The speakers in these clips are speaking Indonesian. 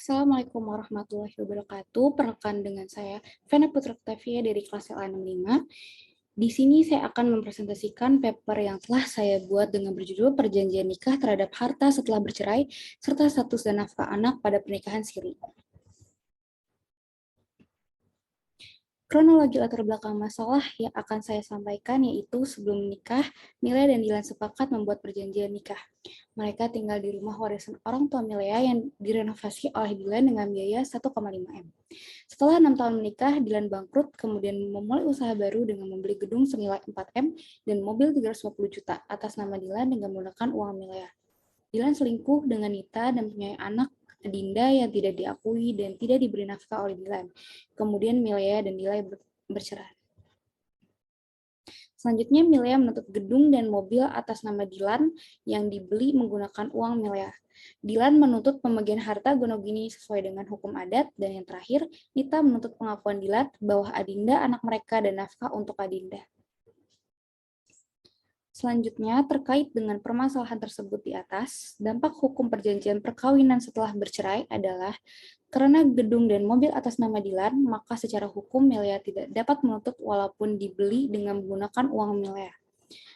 Assalamualaikum warahmatullahi wabarakatuh. Perkenalkan dengan saya Vena Putra Octavia dari kelas LA65. Di sini saya akan mempresentasikan paper yang telah saya buat dengan berjudul Perjanjian Nikah Terhadap Harta Setelah Bercerai serta Status dan Nafkah Anak pada Pernikahan Siri. Kronologi latar belakang masalah yang akan saya sampaikan yaitu sebelum menikah, Milea dan Dilan sepakat membuat perjanjian nikah. Mereka tinggal di rumah warisan orang tua Milea yang direnovasi oleh Dilan dengan biaya 1,5 M. Setelah 6 tahun menikah, Dilan bangkrut, kemudian memulai usaha baru dengan membeli gedung senilai 4 M dan mobil 350 juta atas nama Dilan dengan menggunakan uang Milea. Dilan selingkuh dengan Nita dan mempunyai anak Dinda yang tidak diakui dan tidak diberi nafkah oleh Dilan. Kemudian Milea dan Dilan bercerai. Selanjutnya Milea menuntut gedung dan mobil atas nama Dilan yang dibeli menggunakan uang Milea. Dilan menuntut pembagian harta gonogini sesuai dengan hukum adat, dan yang terakhir, Nita menuntut pengakuan Dilan bahwa Adinda anak mereka dan nafkah untuk Adinda. Selanjutnya, terkait dengan permasalahan tersebut di atas, dampak hukum perjanjian perkawinan setelah bercerai adalah karena gedung dan mobil atas nama Dilan, maka secara hukum Milea tidak dapat menuntut walaupun dibeli dengan menggunakan uang Milea.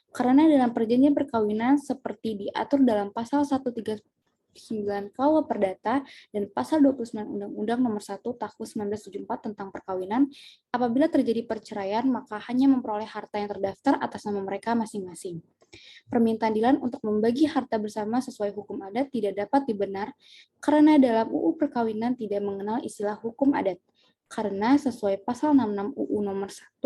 Karena dalam perjanjian perkawinan seperti diatur dalam pasal 139 KUH Perdata dan pasal 29 Undang-Undang Nomor 1 Tahun 1974 tentang perkawinan, apabila terjadi perceraian maka hanya memperoleh harta yang terdaftar atas nama mereka masing-masing. Permintaan Dilan untuk membagi harta bersama sesuai hukum adat tidak dapat dibenar karena dalam UU Perkawinan tidak mengenal istilah hukum adat. Karena sesuai pasal 66 UU Nomor 1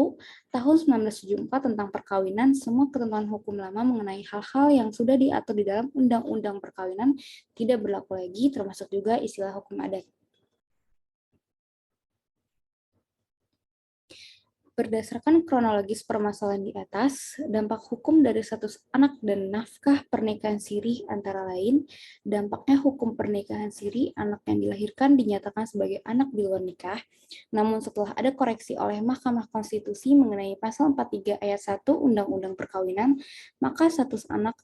Tahun 1974 tentang perkawinan, semua ketentuan hukum lama mengenai hal-hal yang sudah diatur di dalam Undang-Undang Perkawinan tidak berlaku lagi, termasuk juga istilah hukum adat. Berdasarkan kronologis permasalahan di atas, dampak hukum dari status anak dan nafkah pernikahan siri antara lain, dampaknya hukum pernikahan siri, anak yang dilahirkan dinyatakan sebagai anak di luar nikah, namun setelah ada koreksi oleh Mahkamah Konstitusi mengenai pasal 43 ayat 1 Undang-Undang Perkawinan, maka status anak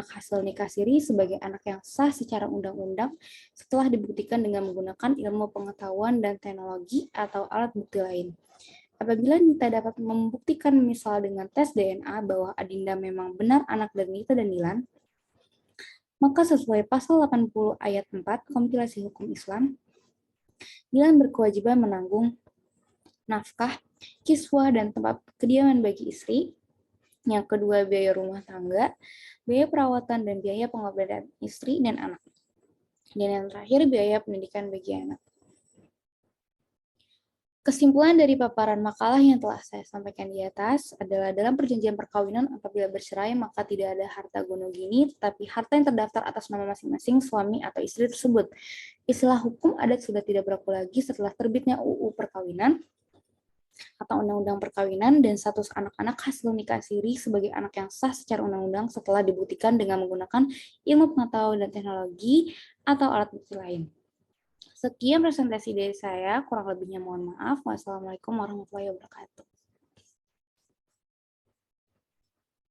hasil nikah siri sebagai anak yang sah secara undang-undang setelah dibuktikan dengan menggunakan ilmu pengetahuan dan teknologi atau alat bukti lain. Apabila Nita dapat membuktikan misal dengan tes DNA bahwa Adinda memang benar anak dari Nita dan Dilan, maka sesuai pasal 80 ayat 4 kompilasi hukum Islam, Dilan berkewajiban menanggung nafkah, kiswah, dan tempat kediaman bagi istri. Yang kedua, biaya rumah tangga, biaya perawatan, dan biaya pengobatan istri dan anak. Dan yang terakhir, biaya pendidikan bagi anak. Kesimpulan dari paparan makalah yang telah saya sampaikan di atas adalah dalam perjanjian perkawinan apabila bercerai maka tidak ada harta gonogini, tetapi harta yang terdaftar atas nama masing-masing suami atau istri tersebut. Istilah hukum adat sudah tidak berlaku lagi setelah terbitnya UU Perkawinan atau Undang-Undang Perkawinan, dan status anak-anak hasil nikah siri sebagai anak yang sah secara undang-undang setelah dibuktikan dengan menggunakan ilmu pengetahuan dan teknologi atau alat bukti lain. Sekian presentasi dari saya, kurang lebihnya mohon maaf. Wassalamualaikum warahmatullahi wabarakatuh.